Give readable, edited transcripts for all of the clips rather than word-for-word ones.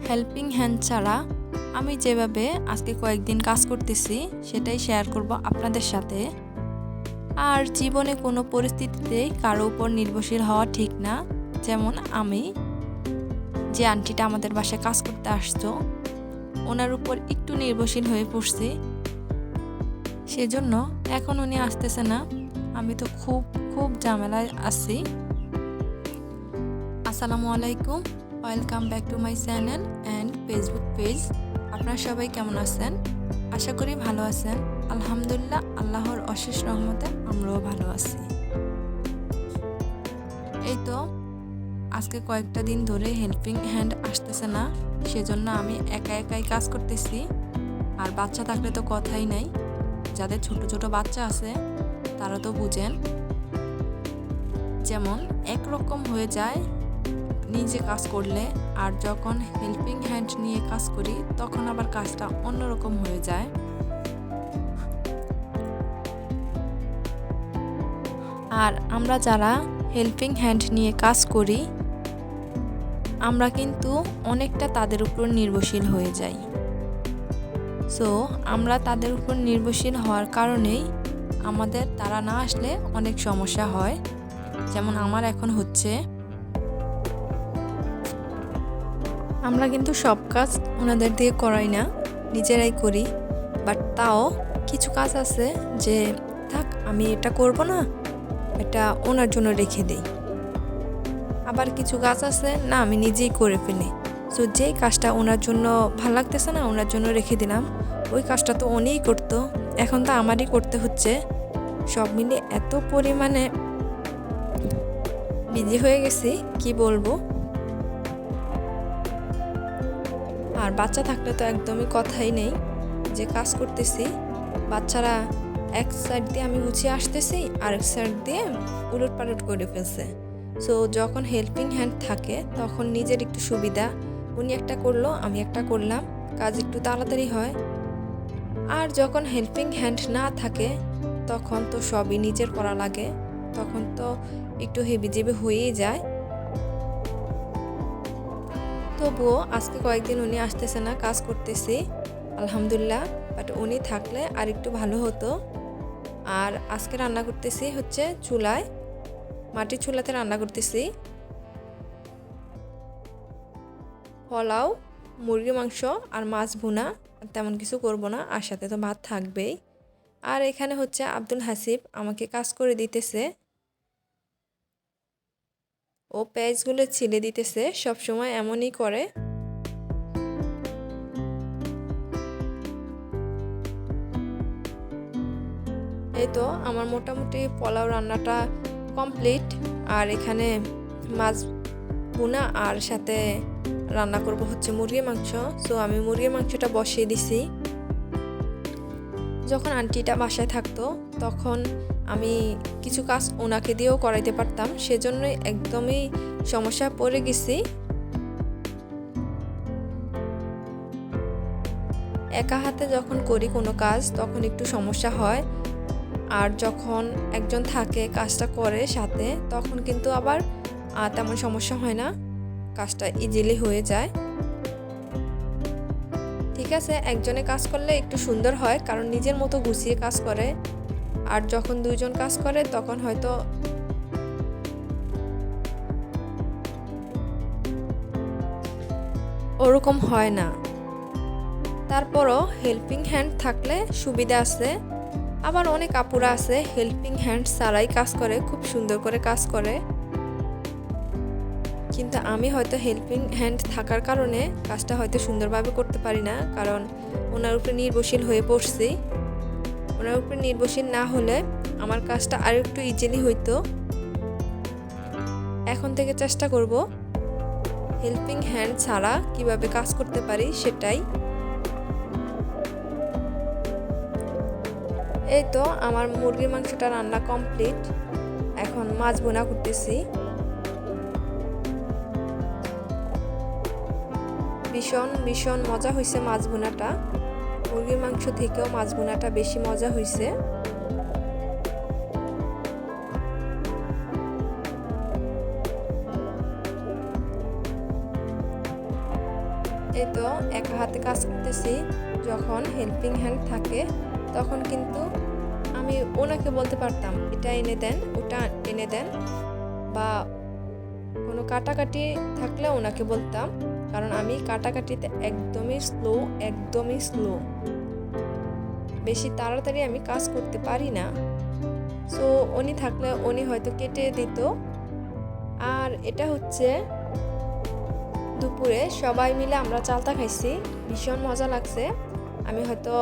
Helping hand ছাড়া আমি যেভাবে আজকে কয়েকদিন কাজ করতেছি সেটাই শেয়ার করব আপনাদের সাথে। আর জীবনে কোনো পরিস্থিতিতে কারো উপর নির্ভরশীল হওয়া ঠিক না। যেমন আমি যে আন্টিটা আমাদের বাসায় কাজ করতে আসতো, ওনার উপর একটু নির্ভরশীল হয়ে পড়ছি, সেজন্য এখন উনি আসতেছে না। আমি তো খুব খুব ঝামেলায় আছি। আসসালামু আলাইকুম, welcome back to my channel and Facebook page. আপনারা সবাই কেমন আছেন? আশা করি ভালো আছেন। আলহামদুলিল্লাহ, আল্লাহর অশেষ রহমতে আমরাও ভালো আছি। এই তো আজকে কয়েকটা দিন ধরে হেল্পিং হ্যান্ড আসতেছে না, সেজন্য আমি একা একাই কাজ করতেছি। আর বাচ্চা থাকলে তো কথাই নাই। যাদের ছোট ছোট বাচ্চা আছে তারা তো বুঝেন, যেমন একরকম হয়ে যায় নিজে কাজ করলে, আর যখন হেল্পিং হ্যান্ড নিয়ে কাজ করি তখন আবার কাজটা অন্যরকম হয়ে যায়। আর আমরা যারা হেল্পিং হ্যান্ড নিয়ে কাজ করি আমরা কিন্তু অনেকটা তাদের উপর নির্ভরশীল হয়ে যাই। সো আমরা তাদের উপর নির্ভরশীল হওয়ার কারণেই আমাদের তারা না আসলে অনেক সমস্যা হয়। যেমন আমার এখন হচ্ছে, আমরা কিন্তু সব কাজ ওনাদের দিয়ে করাই না, নিজেরাই করি। বাট তাও কিছু কাজ আছে যে থাক আমি এটা করব না, এটা ওনার জন্য রেখে দেই। আবার কিছু কাজ আছে না, আমি নিজেই করে ফেলি। সো যেই কাজটা ওনার জন্য ভালো লাগতেছে না, ওনার জন্য রেখে দিলাম। ওই কাজটা তো উনিই করতো, এখন তো আমারই করতে হচ্ছে। সব মিলে এত পরিমাণে বিজি হয়ে গেছি কি বলবো। আর বাচ্চা থাকলে তো একদমই কথাই নেই, যে কাজ করতেছি বাচ্চারা এক সাইড দিয়ে আমি গুছিয়ে আসতেছি আর এক সাইড দিয়ে উলট পালট করে ফেলছে। সো যখন হেল্পিং হ্যান্ড থাকে তখন নিজের একটু সুবিধা, উনি একটা করলো আমি একটা করলাম, কাজ একটু তাড়াতাড়ি হয়। আর যখন হেল্পিং হ্যান্ড না থাকে তখন তো সবই নিজের করা লাগে, তখন তো একটু হেবিজেবি হয়েই যায়। তবুও আজকে কয়েকদিন উনি আসতেছে না, কাজ করতেছি আলহামদুলিল্লাহ। বাট উনি থাকলে আর একটু ভালো হতো। আর আজকে রান্না করতেছি হচ্ছে চুলায়, মাটির চুলাতে রান্না করতেছি পোলাও, মুরগি মাংস আর মাছ ভুনা। তেমন কিছু করব না, আর সাথে তো ভাত থাকবেই। আর এখানে হচ্ছে আব্দুল হাসিব আমাকে কাজ করে দিতেছে, ও পেঁয়াজগুলো ছিলে দিতেছে, সব সময় এমনই করে। এই তো আমার মোটামুটি পোলাও রান্নাটা কমপ্লিট। আর এখানে মাছ ভুনা আর সাথে রান্না করব হচ্ছে মুরগির মাংস। সো আমি মুরগির মাংসটা বসিয়ে দিছি। যখন আন্টিটা বাসায় থাকতো তখন আমি কিছু কাজ ওনাকে দিয়েও করাইতে পারতাম, সেজন্যই একদমই সমস্যা পড়ে গেছি। একা হাতে যখন করি কোনো কাজ তখন একটু সমস্যা হয়, আর যখন একজন থাকে কাজটা করে সাথে তখন কিন্তু আবার তেমন সমস্যা হয় না, কাজটা ইজিলি হয়ে যায়। ঠিক আছে, একজনে কাজ করলে একটু সুন্দর হয় কারণ নিজের মতো গুছিয়ে কাজ করে। আর যখন দুইজন কাজ করে তখন হয়তো ওরকম হয় না। তারপরও হেল্পিং হ্যান্ড থাকলে সুবিধা আছে। আবার অনেক আপুরা আছে হেল্পিং হ্যান্ড ছাড়াই কাজ করে, খুব সুন্দর করে কাজ করে। কিন্তু আমি হয়তো হেল্পিং হ্যান্ড থাকার কারণে কাজটা হয়তো সুন্দরভাবে করতে পারি না, কারণ ওনার উপরে নির্ভরশীল হয়ে পড়ছি। ওনার উপরে নির্ভরশীল না হলে আমার কাজটা আর একটু ইজিলি হইতো। এখন থেকে চেষ্টা করব হেল্পিং হ্যান্ড ছাড়া কিভাবে কাজ করতে পারি সেটাই। এই তো আমার মুরগির মাংসটা রান্না কমপ্লিট, এখন মাছ ভুনা করতেছি। ভীষণ ভীষণ মজা হয়েছে মাছ ভুনাটা, মুরগির মাংস থেকেও মাছ ভুনাটা বেশি মজা হয়েছে। এই তো একা হাতে কাজ করতেছি। যখন হেল্পিং হ্যান্ড থাকে তখন কিন্তু আমি ওনাকে বলতে পারতাম এটা এনে দেন, ওটা এনে দেন, বা কোনো কাটাকাটি থাকলে ওনাকে বলতাম, কারণ আমি কাটাকাটিতে একদমই স্লো, বেশি তাড়াতাড়ি আমি কাজ করতে পারি না। সো উনি থাকলে উনি হয়তো কেটে দিত। আর এটা হচ্ছে দুপুরে সবাই মিলে আমরা চালতা খাইছি, ভীষণ মজা লাগছে। আমি হয়তো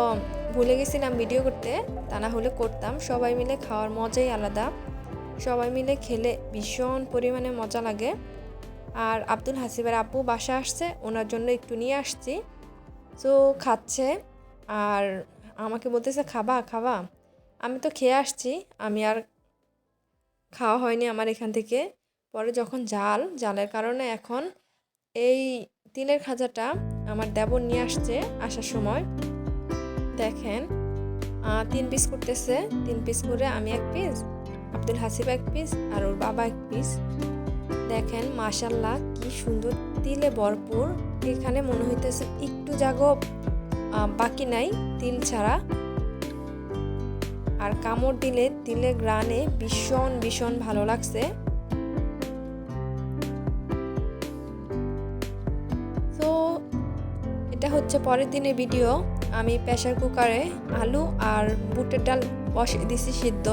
ভুলে গেছিলাম ভিডিও করতে, তা না হলে করতাম। সবাই মিলে খাওয়ার মজাই আলাদা, সবাই মিলে খেলে ভীষণ পরিমাণে মজা লাগে। আর আব্দুল হাসিবের আপু বাসা আসছে, ওনার জন্য একটু নিয়ে আসছি। সো খাচ্ছে আর আমাকে বলতেছে খাবা খাবা। আমি তো খেয়ে আসছি, আমি আর খাওয়া হয়নি আমার এখান থেকে। পরে যখন জালের কারণে এখন এই তিলের খাজাটা আমার দেবর নিয়ে আসছে আসার সময়। দেখেন 3 পিস করতেছে, 3 পিস করে আমি 1 পিস, আব্দুল হাসিব 1 পিস আর ওর বাবা 1 পিস। দেখেন মাশাল্লাহ কি সুন্দর তিলে ভরপুর। এখানে মনে হইতেছে একটু জাগো বাকি নাই তিল ছাড়া। আর কামড় দিলে তিলের গ্রানে ভীষণ ভালো লাগছে। তো এটা হচ্ছে পরের দিনের ভিডিও। আমি প্রেসার কুকারে আলু আর বুটের ডাল বসিয়ে দিছি সিদ্ধ।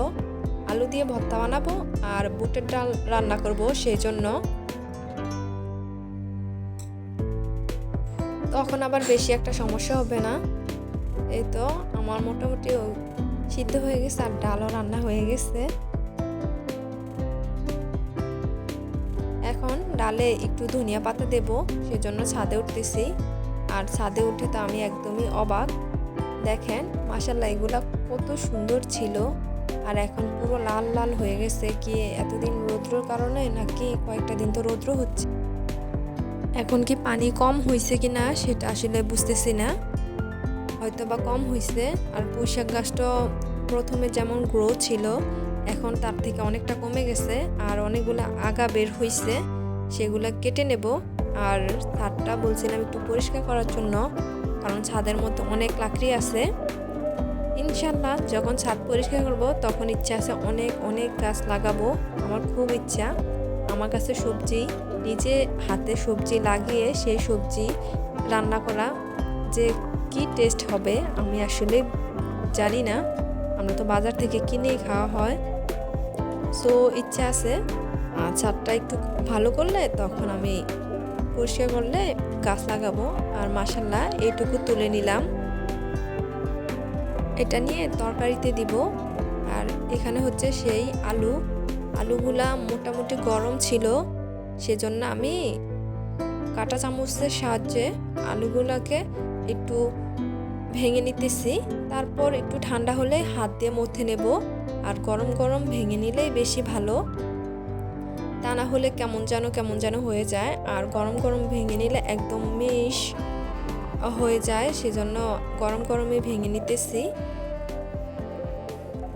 আলু দিয়ে ভর্তা বানাবো আর বুটের ডাল রান্না করব, সেই জন্য। তখন আবার বেশি একটা সমস্যা হবে না। এই তো আমার মোটামুটি সিদ্ধ হয়ে গেছে আর ডালও রান্না হয়ে গেছে। এখন ডালে একটু ধনিয়া পাতা দেব, সেজন্য ছাদে উঠতেছি। আর ছাদে উঠে তো আমি একদমই অবাক। দেখেন মাশাআল্লাহ এগুলা কত সুন্দর ছিল, আর এখন পুরো লাল লাল হয়ে গেছে। কি এতদিন রৌদ্রর কারণে নাকি কয়েকটা দিন তো রৌদ্র হচ্ছে, এখন কি পানি কম হয়েছে কিনা সেটা আসলে বুঝতেছি না, হয়তো বা কম হয়েছে। আর পুঁইশাক গাছটা প্রথমে যেমন গ্রো ছিল এখন তার থেকে অনেকটা কমে গেছে, আর অনেকগুলো আগা বের হয়েছে, সেগুলা কেটে নেব। আর ছাদটা বলছিলাম একটু পরিষ্কার করার জন্য, কারণ ছাদের মধ্যে অনেক লাকড়ি আছে। ইনশাল্লাহ যখন ছাদ পরিষ্কার করব তখন ইচ্ছা আছে অনেক গাছ লাগাবো। আমার খুব ইচ্ছা, আমার কাছে সবজি, নিজে হাতে সবজি লাগিয়ে সেই সবজি রান্না করা যে কি টেস্ট হবে আমি আসলে জানি না। আমরা তো বাজার থেকে কিনেই খাওয়া হয়। সো ইচ্ছা আছে ছাদটা একটু ভালো করলে তখন আমি পরিষ্কার করলে গাছ লাগাবো। আর মাশাআল্লাহ এইটুকু তুলে নিলাম, এটা নিয়ে তরকারিতে দিব। আর এখানে হচ্ছে সেই আলুগুলা মোটামুটি গরম ছিল, সেজন্য আমি কাঁটা চামচের সাহায্যে আলুগুলাকে একটু ভেঙে নিতেছি। তারপর একটু ঠান্ডা হলে হাত দিয়ে মথে নেব। আর গরম গরম ভেঙে নিলেই বেশি ভালো, তা না হলে কেমন যেন হয়ে যায়। আর গরম গরম ভেঙে নিলে একদম মিশ হয়ে যায়, সেজন্য গরম গরমে ভেঙে নিতেছি।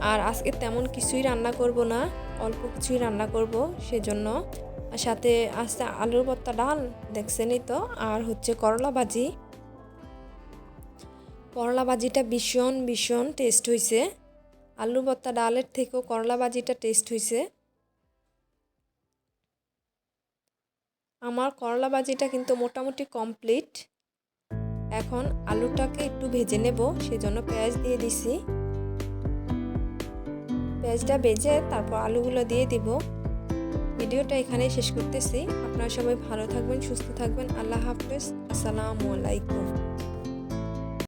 আর আজকে তেমন কিছুই রান্না করব না, অল্প কিছুই রান্না করব, সেজন্য। সাথে আজকে আলুর ভর্তা, ডাল দেখছেনই তো, আর হচ্ছে করলা ভাজি। করলা ভাজিটা ভীষণ টেস্ট হয়েছে, আলু ভর্তা ডালের থেকেও করলা ভাজিটা টেস্ট হয়েছে। আমার করলা ভাজিটা কিন্তু মোটামুটি কমপ্লিট। এখন আলুটাকে একটু ভেজে নেব, সেজন্য পেঁয়াজ দিয়ে দিছি। পেঁয়াজটা ভেজে তারপর আলুগুলো দিয়ে দিব। ভিডিওটা এখানেই শেষ করতেছি। আপনারা সবাই ভালো থাকবেন, সুস্থ থাকবেন। আল্লাহ হাফেজ, আসসালামু আলাইকুম।